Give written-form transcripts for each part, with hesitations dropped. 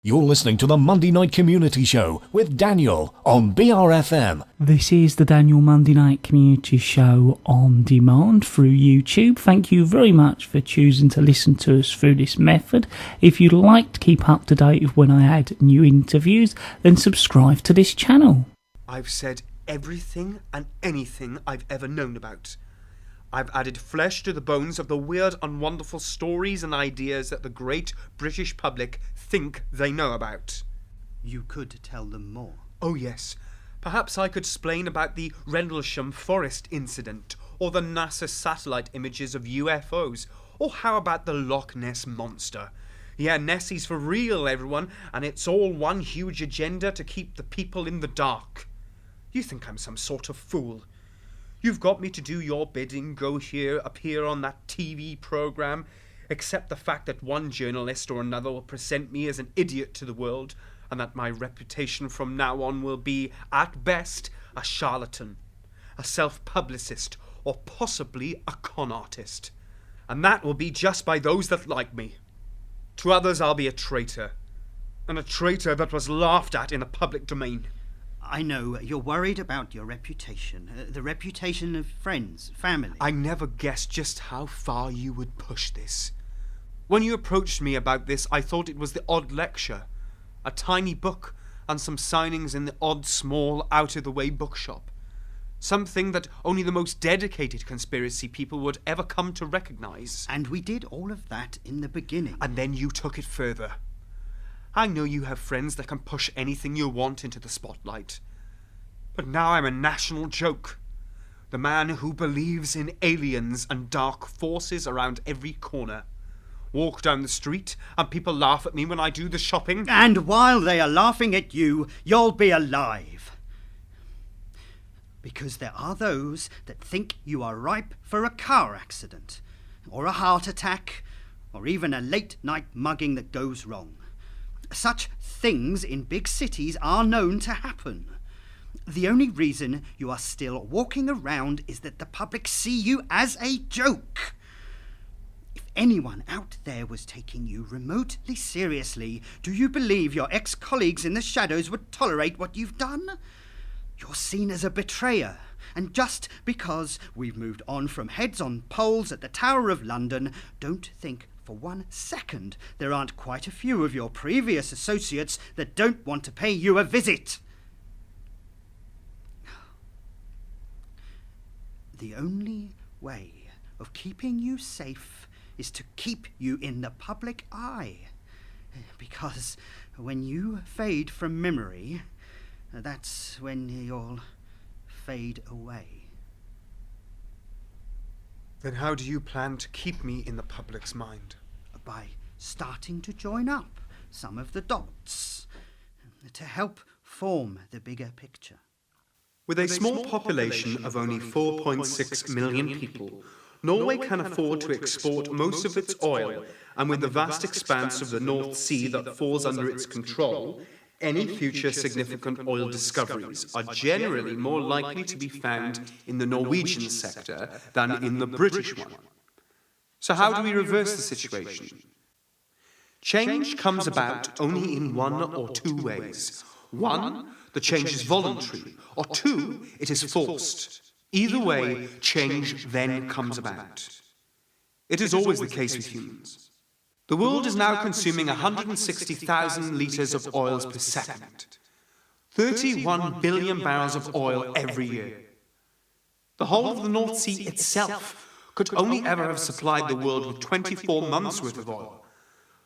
You're listening to the Monday Night Community Show with Daniel on BRFM. This is the Daniel Monday Night Community Show on demand through YouTube. Thank you very much for choosing to listen to us through this method. If you'd like to keep up to date with when I add new interviews, then subscribe to this channel. I've said everything and anything I've ever known about. I've added flesh to the bones of the weird and wonderful stories and ideas that the great British public think they know about. You could tell them more. Oh yes, perhaps I could explain about the Rendlesham Forest incident, or the NASA satellite images of UFOs, or how about the Loch Ness Monster. Yeah, Nessie's for real, everyone, and it's all one huge agenda to keep the people in the dark. You think I'm some sort of fool. You've got me to do your bidding, go here, appear on that TV programme, accept the fact that one journalist or another will present me as an idiot to the world, and that my reputation from now on will be, at best, a charlatan, a self-publicist, or possibly a con artist. And that will be just by those that like me. To others I'll be a traitor, and a traitor that was laughed at in the public domain. I know you're worried about your reputation, the reputation of friends, family. I never guessed just how far you would push this. When you approached me about this, I thought it was the odd lecture, a tiny book, and some signings in the odd, small, out-of-the-way bookshop. Something that only the most dedicated conspiracy people would ever come to recognise. And we did all of that in the beginning. And then you took it further. I know you have friends that can push anything you want into the spotlight. But now I'm a national joke. The man who believes in aliens and dark forces around every corner. Walk down the street and people laugh at me when I do the shopping. And while they are laughing at you, you'll be alive. Because there are those that think you are ripe for a car accident, or a heart attack, or even a late-night mugging that goes wrong. Such things in big cities are known to happen. The only reason you are still walking around is that the public see you as a joke. If anyone out there was taking you remotely seriously, do you believe your ex-colleagues in the shadows would tolerate what you've done? You're seen as a betrayer, and just because we've moved on from heads on poles at the Tower of London, don't think for 1 second there aren't quite a few of your previous associates that don't want to pay you a visit. The only way of keeping you safe is to keep you in the public eye. Because when you fade from memory, that's when you'll fade away. Then how do you plan to keep me in the public's mind? By starting to join up some of the dots to help form the bigger picture. With a small population of only 4.6 million people, Norway can afford to export most of its oil, and with the vast expanse of the North Sea that falls under its control, any future significant oil discoveries are generally more likely to be found in the Norwegian sector than in the British one. So how do we reverse the situation? Change comes about only in one or two ways. One, the change is voluntary, or two, it is forced. Either way, change then comes about. It is always the case with humans. The world is now consuming 160,000 litres of oils per second. 31 billion barrels of oil every year. The whole of the North Sea itself could only ever have supplied the world with 24 months' worth of oil.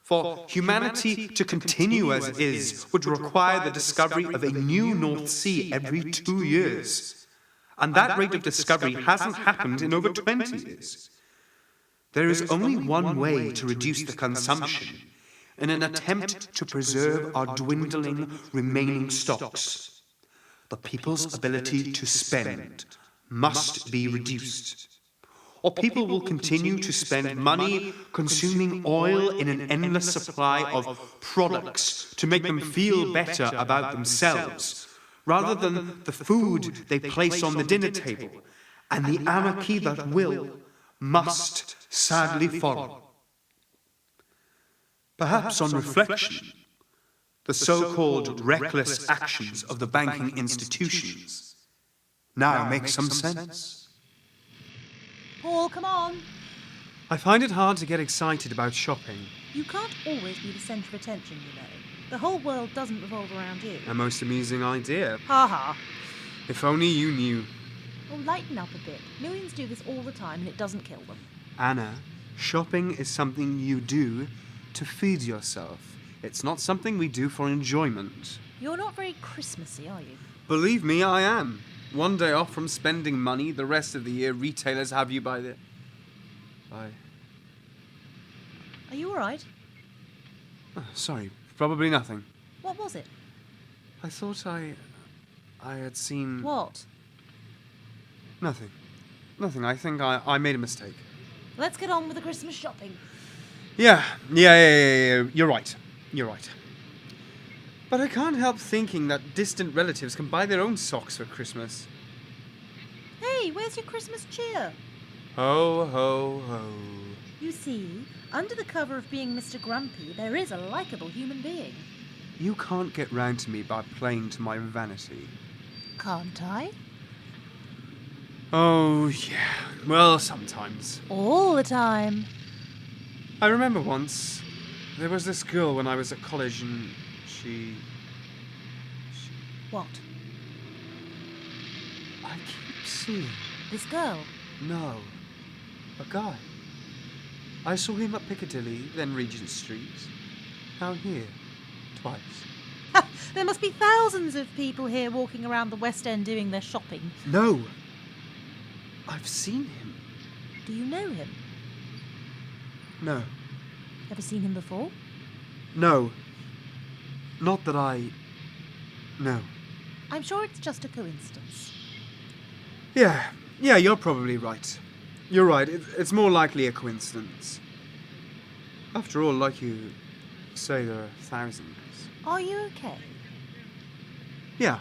For humanity to continue as it is would require the discovery of a new North Sea every 2 years. And that rate of discovery hasn't happened in over 20 years. There is only one way to reduce the consumption in an attempt to preserve our dwindling remaining stocks. The people's ability to spend must be reduced, or people will continue to spend money consuming oil in an endless supply of products to make them feel better about themselves, rather than the food they place on the dinner table, and the anarchy that must sadly follow. Perhaps on reflection, the so-called reckless actions of the banking institutions, now make some sense. Paul, come on. I find it hard to get excited about shopping. You can't always be the centre of attention, you know. The whole world doesn't revolve around you. A most amusing idea. Ha ha. If only you knew. Oh, lighten up a bit. Millions do this all the time and it doesn't kill them. Anna, shopping is something you do to feed yourself. It's not something we do for enjoyment. You're not very Christmassy, are you? Believe me, I am. One day off from spending money, the rest of the year retailers have you by the... Are you all right? Oh, sorry, probably nothing. What was it? I thought I had seen... What? Nothing. Nothing. I think I made a mistake. Let's get on with the Christmas shopping. Yeah. You're right. But I can't help thinking that distant relatives can buy their own socks for Christmas. Hey, where's your Christmas cheer? Ho, ho, ho. You see, under the cover of being Mr. Grumpy, there is a likeable human being. You can't get round to me by playing to my vanity. Can't I? Oh, yeah. Well, sometimes. All the time. I remember once, there was this girl when I was at college and she... What? I keep seeing... This girl? No. A guy. I saw him at Piccadilly, then Regent Street. Now here. Twice. There must be thousands of people here walking around the West End doing their shopping. No. I've seen him. Do you know him? No. Ever seen him before? No. Not that I... No. I'm sure it's just a coincidence. Yeah, you're probably right. You're right, it's more likely a coincidence. After all, like you say, there are thousands. Are you okay? Yeah,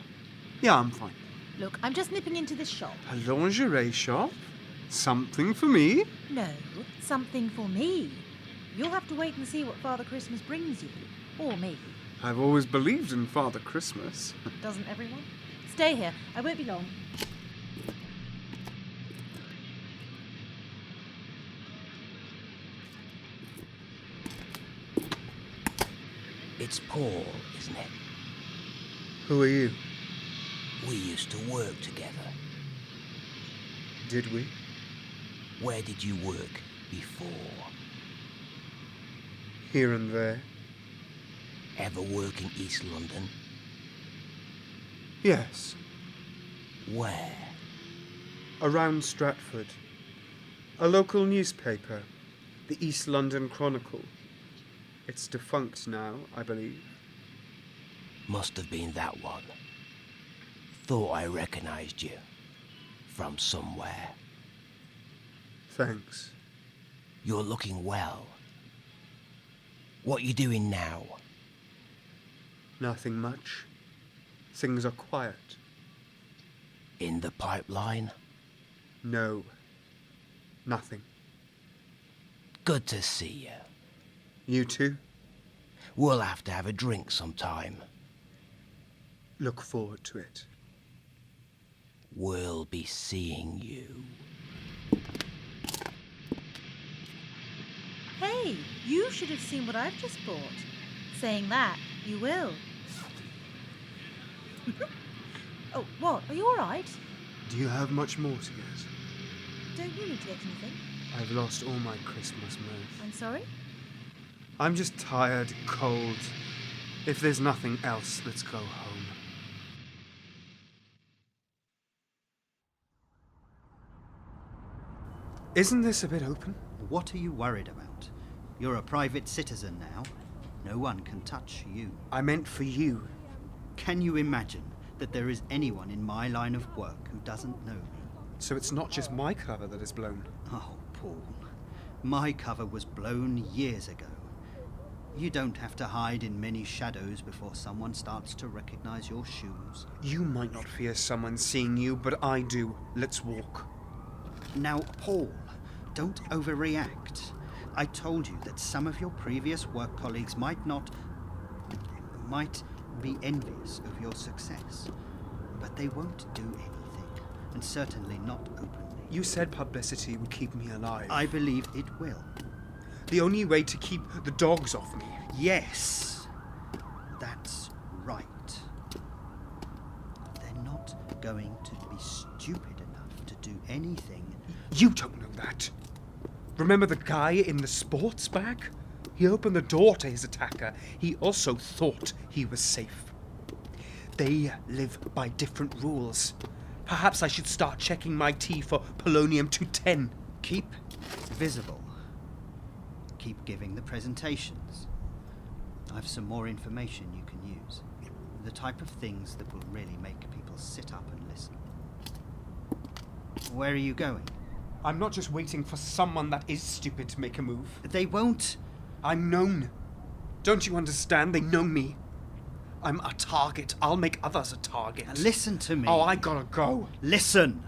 I'm fine. Look, I'm just nipping into this shop. A lingerie shop? Something for me? No, something for me. You'll have to wait and see what Father Christmas brings you. Or me. I've always believed in Father Christmas. Doesn't everyone? Stay here. I won't be long. It's Paul, isn't it? Who are you? We used to work together. Did we? Where did you work before? Here and there. Ever work in East London? Yes. Where? Around Stratford. A local newspaper. The East London Chronicle. It's defunct now, I believe. Must have been that one. Thought I recognised you. From somewhere. Thanks. You're looking well. What you doing now? Nothing much. Things are quiet. In the pipeline? No. Nothing. Good to see you. You too? We'll have to have a drink sometime. Look forward to it. We'll be seeing you. Hey, you should have seen what I've just bought. Saying that, you will. Oh, what? Are you all right? Do you have much more to get? Don't you need to get anything? I've lost all my Christmas mirth. I'm sorry? I'm just tired, cold. If there's nothing else, let's go home. Isn't this a bit open? What are you worried about? You're a private citizen now. No one can touch you. I meant for you. Can you imagine that there is anyone in my line of work who doesn't know me? So it's not just my cover that is blown. Oh, Paul. My cover was blown years ago. You don't have to hide in many shadows before someone starts to recognize your shoes. You might not fear someone seeing you, but I do. Let's walk. Now, Paul, don't overreact. I told you that some of your previous work colleagues might not might be envious of your success, but they won't do anything, and certainly not openly. You said publicity would keep me alive. I believe it will. The only way to keep the dogs off me. Yes, that's right. They're not going to be stupid enough to do anything. You don't know that. Remember the guy in the sports bag? He opened the door to his attacker. He also thought he was safe. They live by different rules. Perhaps I should start checking my tea for polonium-210. Keep visible. Keep giving the presentations. I've some more information you can use. The type of things that will really make people sit up and listen. Where are you going? I'm not just waiting for someone that is stupid to make a move. They won't. I'm known. Don't you understand? They know me. I'm a target. I'll make others a target. Listen to me. Oh, I gotta go. Listen.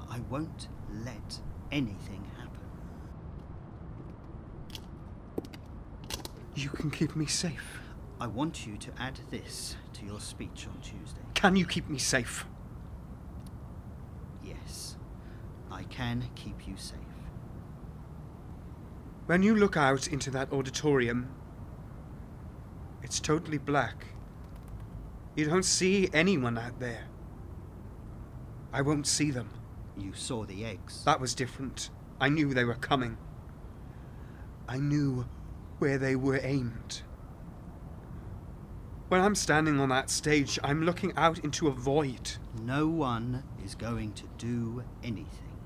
I won't let anything happen. You can keep me safe. I want you to add this to your speech on Tuesday. Can you keep me safe? Yes, I can keep you safe. When you look out into that auditorium, it's totally black. You don't see anyone out there. I won't see them. You saw the eggs. That was different. I knew they were coming. I knew where they were aimed. When I'm standing on that stage, I'm looking out into a void. No one is going to do anything.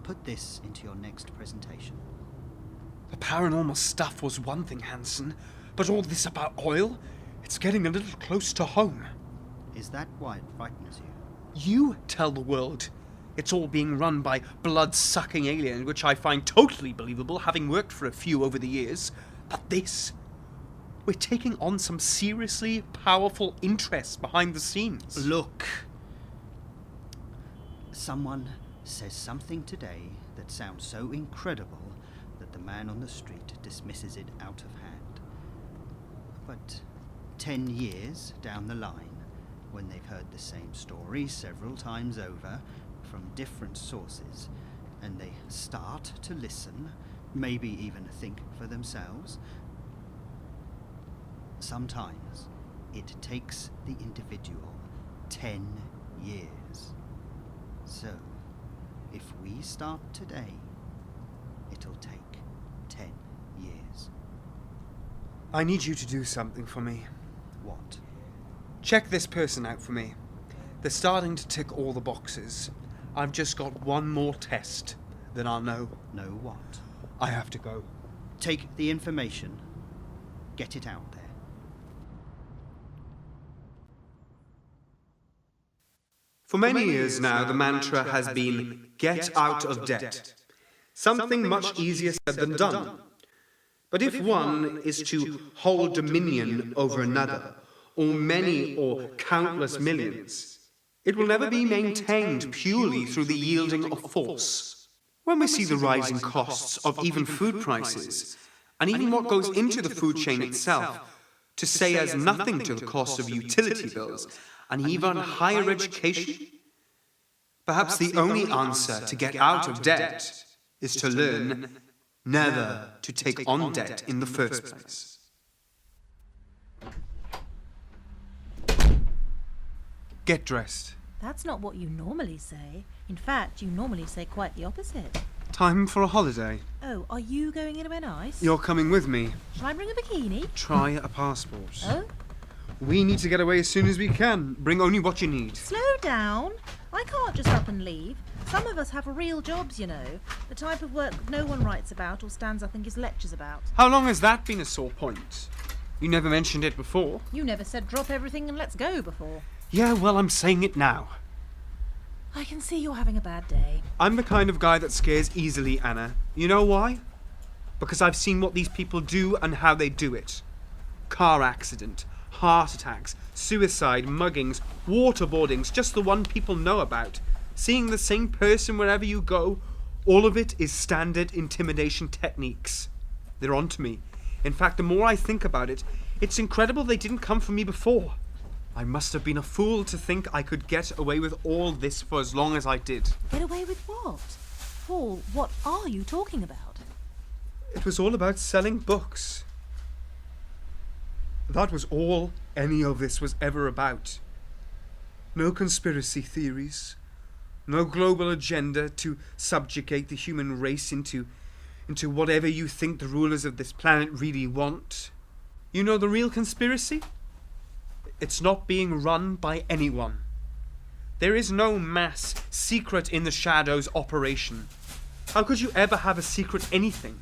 Put this into your next presentation. The paranormal stuff was one thing, Hansen, but all this about oil, it's getting a little close to home. Is that why it frightens you? You tell the world it's all being run by blood-sucking aliens, which I find totally believable, having worked for a few over the years. But this, we're taking on some seriously powerful interests behind the scenes. Look. Someone says something today that sounds so incredible that the man on the street dismisses it out of hand. But 10 years down the line, when they've heard the same story several times over from different sources, and they start to listen, maybe even think for themselves, sometimes it takes the individual 10 years. So, if we start today, it'll take 10 years. I need you to do something for me. What? Check this person out for me. They're starting to tick all the boxes. I've just got one more test, then I'll know. Know what? I have to go. Take the information. Get it out there. For many years now, the mantra has been, get out of debt. Something much easier said than done. But if one is to hold dominion over another, or many or countless millions, it will never be maintained purely through the yielding of force. When we see the rising costs of even food prices, and even what goes into the food chain itself, to say as nothing to the cost of utility bills, and even higher education, perhaps the only answer to get out of debt is to learn never to take on debt in the first place. Get dressed. That's not what you normally say. In fact, you normally say quite the opposite. Time for a holiday. Oh, are you going anywhere nice? You're coming with me. Shall I bring a bikini? Try a passport. Oh? We need to get away as soon as we can. Bring only what you need. Slow down. I can't just up and leave. Some of us have real jobs, you know. The type of work no one writes about or stands up and gives lectures about. How long has that been a sore point? You never mentioned it before. You never said drop everything and let's go before. Yeah, well, I'm saying it now. I can see you're having a bad day. I'm the kind of guy that scares easily, Anna. You know why? Because I've seen what these people do and how they do it. Car accident, heart attacks, suicide, muggings, waterboardings, just the one people know about. Seeing the same person wherever you go, all of it is standard intimidation techniques. They're onto me. In fact, the more I think about it, It's incredible they didn't come for me before. I must have been a fool to think I could get away with all this for as long as I did. Get away with what? Paul, what are you talking about? It was all about selling books. That was all any of this was ever about. No conspiracy theories. No global agenda to subjugate the human race into whatever you think the rulers of this planet really want. You know the real conspiracy? It's not being run by anyone. There is no mass secret in the shadows operation. How could you ever have a secret anything?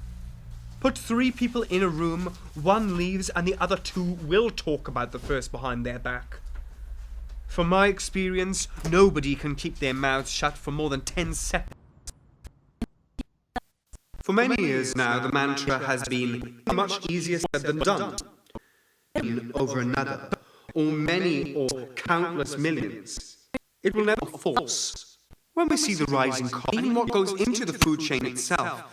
Put 3 people in a room, one leaves and the other 2 will talk about the first behind their back. From my experience, nobody can keep their mouths shut for more than 10 seconds. For many years now, the mantra has been much easier said than done. Over another, or many or countless millions. It will never force. When we see the rising cost, even what goes into the food chain itself,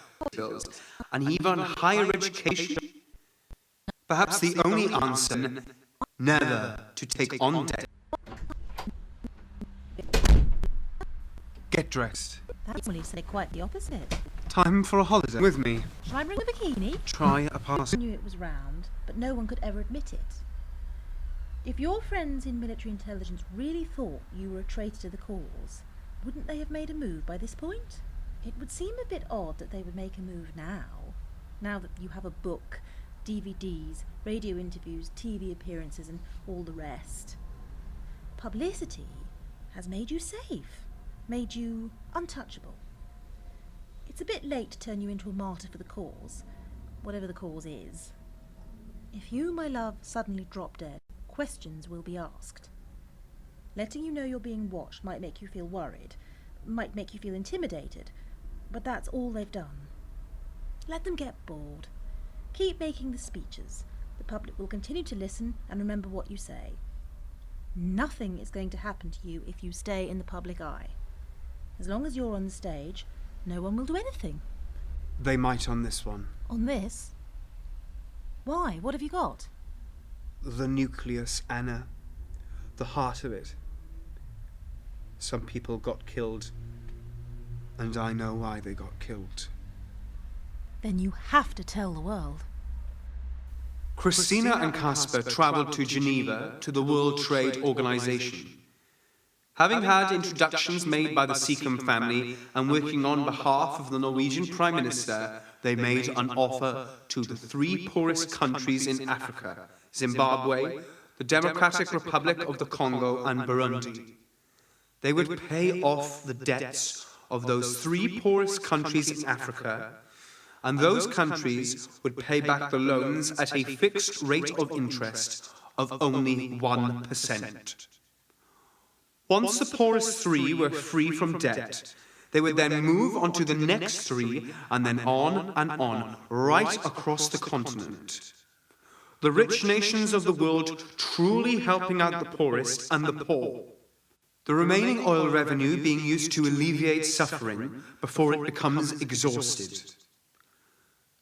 and even higher education, perhaps the only answer, never to take on debt. Get dressed. That's when you say quite the opposite. Time for a holiday with me. Shall I bring a bikini? Try a I parcel. knew it was round, but no one could ever admit it. If your friends in military intelligence really thought you were a traitor to the cause, wouldn't they have made a move by this point? It would seem a bit odd that they would make a move now that you have a book, DVDs, radio interviews, TV appearances and all the rest. Publicity has made you safe, made you untouchable. It's a bit late to turn you into a martyr for the cause, whatever the cause is. If you, my love, suddenly drop dead, questions will be asked. Letting you know you're being watched might make you feel worried, might make you feel intimidated, but that's all they've done. Let them get bored. Keep making the speeches. The public will continue to listen and remember what you say. Nothing is going to happen to you if you stay in the public eye. As long as you're on the stage, no one will do anything. They might on this one. On this? Why? What have you got? The nucleus, Anna. The heart of it. Some people got killed, and I know why they got killed. Then you have to tell the world. Christina and Casper travelled to Geneva to the World Trade Organization. Having had introductions made by the Seacombe family and working on behalf of the Norwegian Prime Minister, they made an offer to the 3 poorest countries in Africa: Zimbabwe, the Democratic Republic of the Congo, and Burundi. They would pay off the debts of those 3 poorest countries in Africa, and those countries would pay back the loans at a fixed rate of interest of only 1%. Once the poorest 3 were free from debt, they would then move on to the next 3, and then on, right across the continent. The rich nations of the world truly helping out the poorest and the poor. The remaining oil revenue being used to alleviate suffering before it becomes exhausted.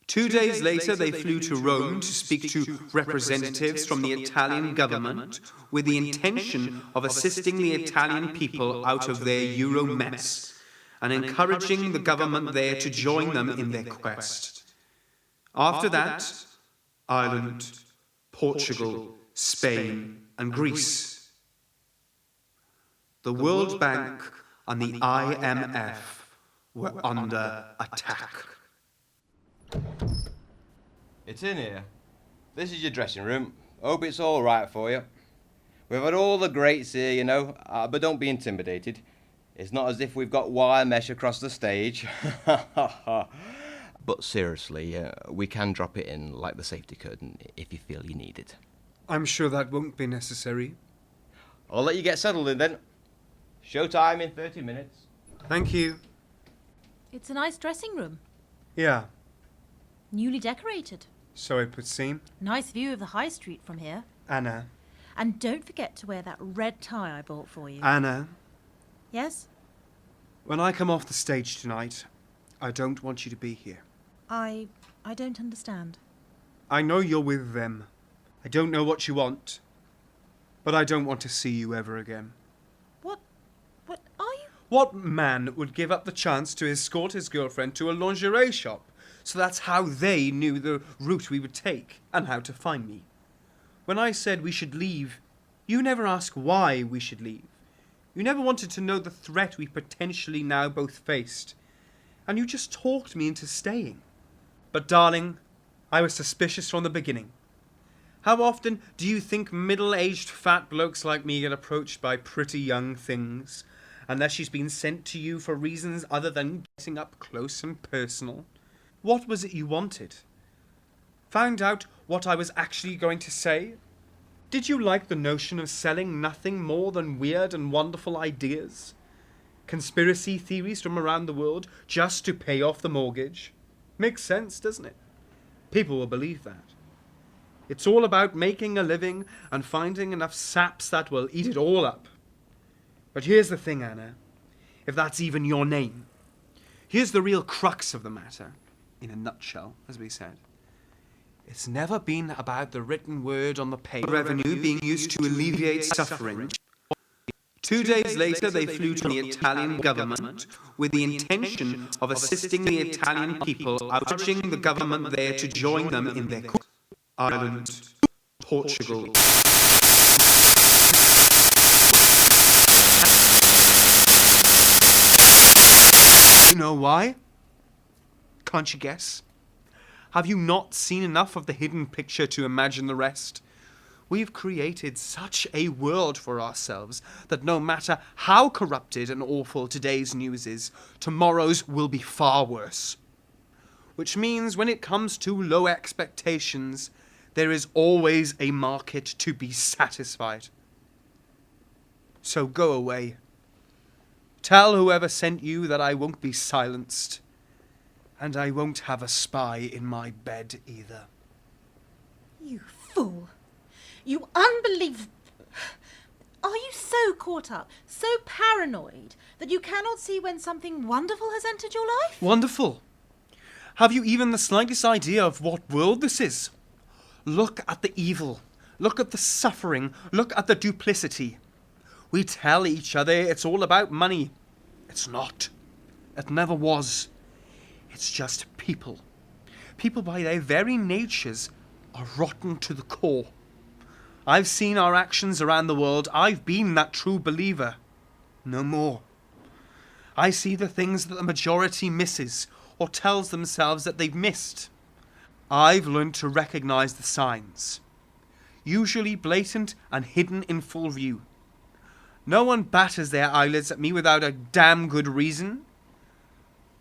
2 days later, they flew to Rome to speak to representatives from the Italian government with the intention of assisting the Italian people out of their Euro mess and encouraging the government there to join them in their quest. After that, Ireland, Portugal, Spain, and Greece. The World Bank and the IMF were under attack. It's in here. This is your dressing room. Hope it's all right for you. We've had all the greats here, you know, but don't be intimidated. It's not as if we've got wire mesh across the stage. But seriously, we can drop it in like the safety curtain if you feel you need it. I'm sure that won't be necessary. I'll let you get settled in then. Showtime in 30 minutes. Thank you. It's a nice dressing room. Yeah, Newly decorated. so it would seem. Nice view of the high street from here. Anna. And don't forget to wear that red tie I bought for you. Anna, Yes? when I come off the stage tonight, I don't want you to be here. I don't understand. I know you're with them, I don't know what you want, but I don't want to see you ever again. What are you? What man would give up the chance to escort his girlfriend to a lingerie shop? So that's how they knew the route we would take and how to find me. When I said we should leave, you never asked why we should leave. You never wanted to know the threat we potentially now both faced. And you just talked me into staying. But darling, I was suspicious from the beginning. How often do you think middle-aged fat blokes like me get approached by pretty young things, unless she's been sent to you for reasons other than getting up close and personal? What was it you wanted? Found out what I was actually going to say? Did you like the notion of selling nothing more than weird and wonderful ideas? Conspiracy theories from around the world just to pay off the mortgage? Makes sense, doesn't it? People will believe that. It's all about making a living and finding enough saps that will eat it all up. But here's the thing, Anna, if that's even your name. Here's the real crux of the matter, in a nutshell, as we said. It's never been about the written word on the page. Revenue being used to alleviate suffering. 2 days later, they flew to the Italian government with the intention of assisting the Italian people, urging the government there to join them in their Ireland, Portugal. You know why? Can't you guess? Have you not seen enough of the hidden picture to imagine the rest? We've created such a world for ourselves that no matter how corrupted and awful today's news is, tomorrow's will be far worse. Which means when it comes to low expectations, there is always a market to be satisfied. So go away. Tell whoever sent you that I won't be silenced. And I won't have a spy in my bed either. You fool. You unbelievable. Are you so caught up, so paranoid, that you cannot see when something wonderful has entered your life? Wonderful. Have you even the slightest idea of what world this is? Look at the evil. Look at the suffering. Look at the duplicity. We tell each other it's all about money. It's not. It never was. It's just people. People by their very natures are rotten to the core. I've seen our actions around the world. I've been that true believer. No more. I see the things that the majority misses or tells themselves that they've missed. I've learned to recognize the signs, usually blatant and hidden in full view. No one batters their eyelids at me without a damn good reason.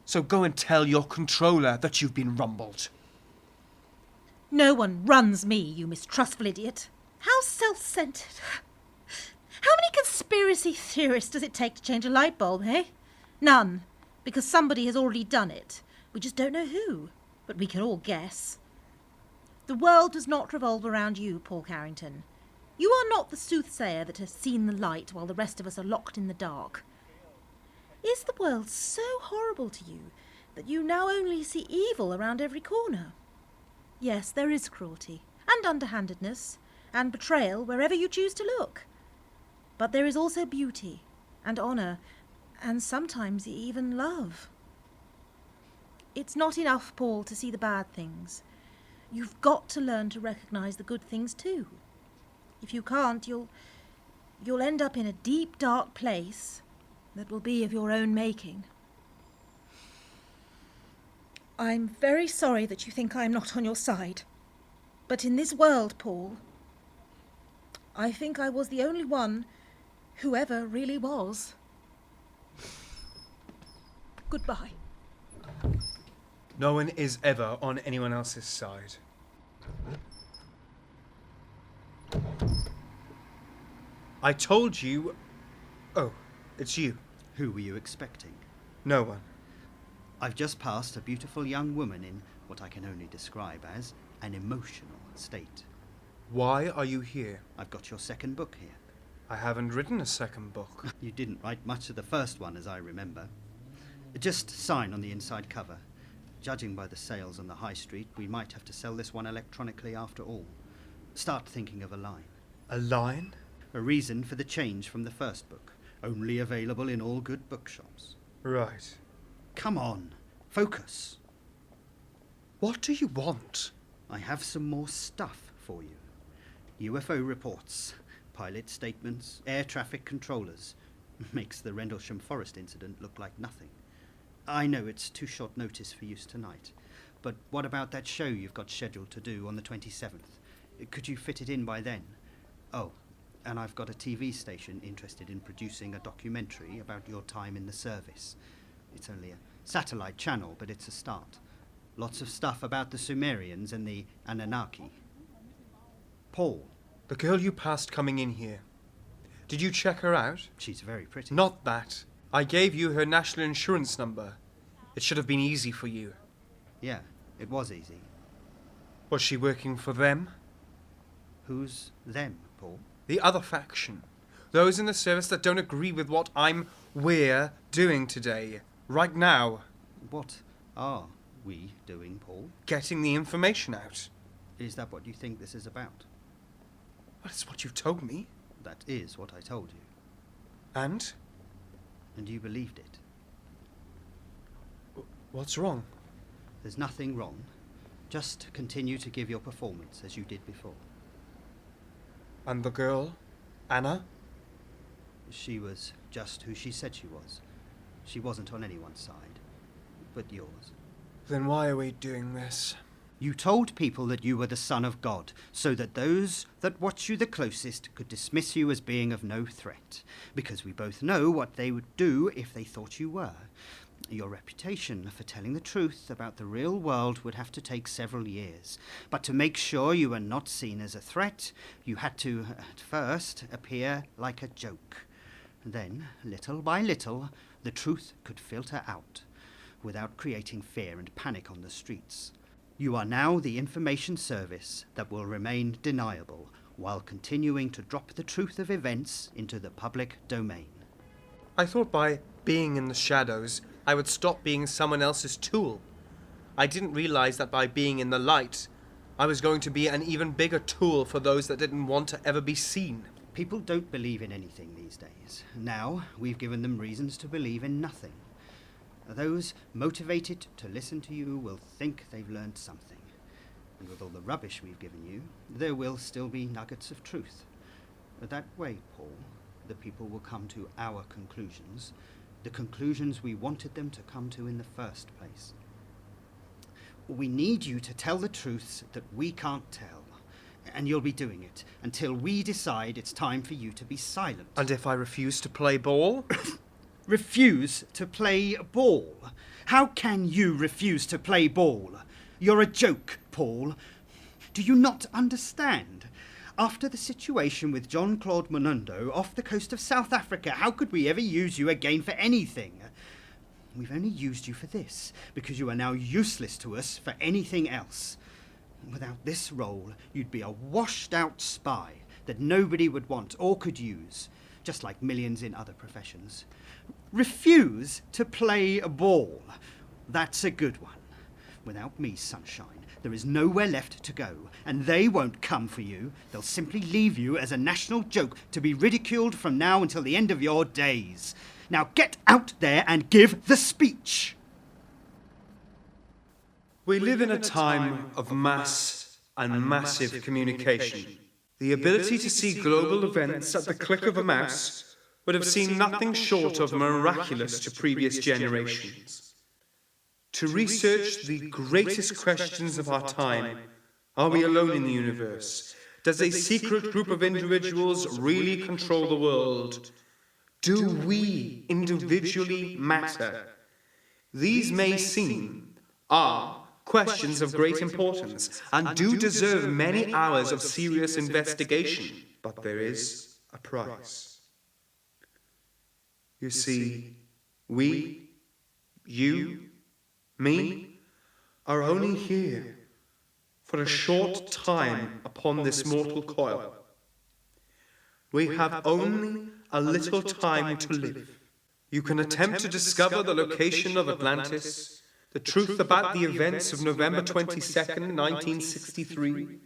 So go and tell your controller that you've been rumbled. No one runs me, you mistrustful idiot. How self-centered. How many conspiracy theorists does it take to change a light bulb, eh? None, because somebody has already done it. We just don't know who, but we can all guess. The world does not revolve around you, Paul Carrington. You are not the soothsayer that has seen the light while the rest of us are locked in the dark. Is the world so horrible to you that you now only see evil around every corner? Yes, there is cruelty and underhandedness and betrayal wherever you choose to look. But there is also beauty and honour and sometimes even love. It's not enough, Paul, to see the bad things. You've got to learn to recognise the good things too. If you can't, you'll end up in a deep, dark place that will be of your own making. I'm very sorry that you think I'm not on your side. But in this world, Paul, I think I was the only one who ever really was. Goodbye. No one is ever on anyone else's side. I told you... Oh, it's you. Who were you expecting? No one. I've just passed a beautiful young woman in what I can only describe as an emotional state. Why are you here? I've got your second book here. I haven't written a second book. You didn't write much of the first one, as I remember. Just sign on the inside cover. Judging by the sales on the high street, we might have to sell this one electronically after all. Start thinking of a line. A line? A reason for the change from the first book. Only available in all good bookshops. Right. Come on, focus. What do you want? I have some more stuff for you. UFO reports, pilot statements, air traffic controllers. Makes the Rendlesham Forest incident look like nothing. I know it's too short notice for use tonight, but what about that show you've got scheduled to do on the 27th? Could you fit it in by then? Oh, and I've got a TV station interested in producing a documentary about your time in the service. It's only a satellite channel, but it's a start. Lots of stuff about the Sumerians and the Anunnaki. Paul. The girl you passed coming in here. Did you check her out? She's very pretty. Not that. I gave you her national insurance number. It should have been easy for you. Yeah, it was easy. Was she working for them? Who's them, Paul? The other faction. Those in the service that don't agree with what we're doing today. Right now. What are we doing, Paul? Getting the information out. Is that what you think this is about? Well, it's what you've told me. That is what I told you. And? And you believed it. What's wrong? There's nothing wrong. Just continue to give your performance as you did before. And the girl? Anna? She was just who she said she was. She wasn't on anyone's side, but yours. Then why are we doing this? You told people that you were the Son of God, so that those that watch you the closest could dismiss you as being of no threat, because we both know what they would do if they thought you were. Your reputation for telling the truth about the real world would have to take several years, but to make sure you were not seen as a threat, you had to, at first, appear like a joke. Then, little by little, the truth could filter out, without creating fear and panic on the streets. You are now the information service that will remain deniable, while continuing to drop the truth of events into the public domain. I thought by being in the shadows, I would stop being someone else's tool. I didn't realize that by being in the light, I was going to be an even bigger tool for those that didn't want to ever be seen. People don't believe in anything these days. Now, we've given them reasons to believe in nothing. Those motivated to listen to you will think they've learned something. And with all the rubbish we've given you, there will still be nuggets of truth. But that way, Paul, the people will come to our conclusions, the conclusions we wanted them to come to in the first place. We need you to tell the truths that we can't tell, and you'll be doing it until we decide it's time for you to be silent. And if I refuse to play ball? Refuse to play ball? How can you refuse to play ball? You're a joke, Paul. Do you not understand? After the situation with John Claude Monundo off the coast of South Africa, how could we ever use you again for anything? We've only used you for this, because you are now useless to us for anything else. Without this role, you'd be a washed-out spy that nobody would want or could use, just like millions in other professions. Refuse to play ball. That's a good one. Without me, sunshine, there is nowhere left to go, and they won't come for you. They'll simply leave you as a national joke to be ridiculed from now until the end of your days. Now get out there and give the speech. We live in a time of mass and massive communication. The ability to see global events at the click of a mouse would have seemed nothing short of miraculous to previous generations. To research the greatest questions of our time, are we alone in the universe? Does a secret group of individuals really control the world? Do we individually matter? These may seem, are, questions of great importance and do deserve many hours of serious investigation, but there is a price. You see, we, you, me, are only here for a short time upon this mortal coil. We have only a little time to live. You can attempt to discover the location of Atlantis, the truth about the events of November 22nd, 1963.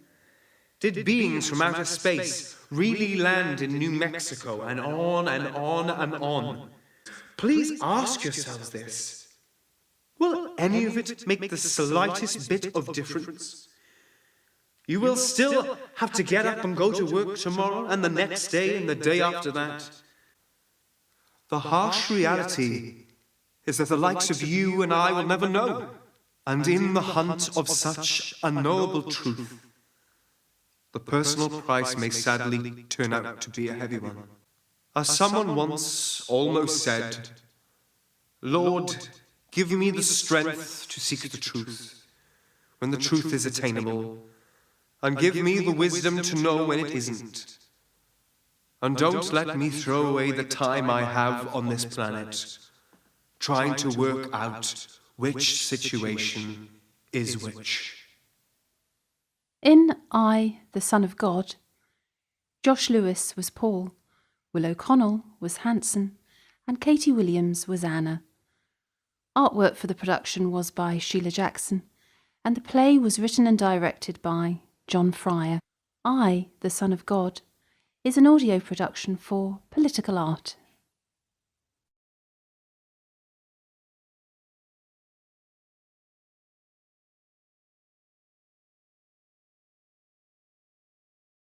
Did beings from outer space really land in New Mexico? And on and on and on. Please ask yourselves this. Will any of it make the slightest bit of difference? You will still have to get up and go to work tomorrow and the next day and the day after that. The harsh reality is that the likes of you and I will never know. And in the hunt of such unknowable truth, the personal price may sadly turn out to be a heavy one. As someone once almost said, Lord, give me the strength to seek the truth, when the truth is attainable, and give me the wisdom to know when it isn't. And don't let me throw away the time I have on this planet, trying to work out which situation is which. In I, the Son of God, Josh Lewis was Paul, Will O'Connell was Hanson, and Katie Williams was Anna. Artwork for the production was by Sheila Jackson, and the play was written and directed by John Fryer. I, the Son of God, is an audio production for Political Art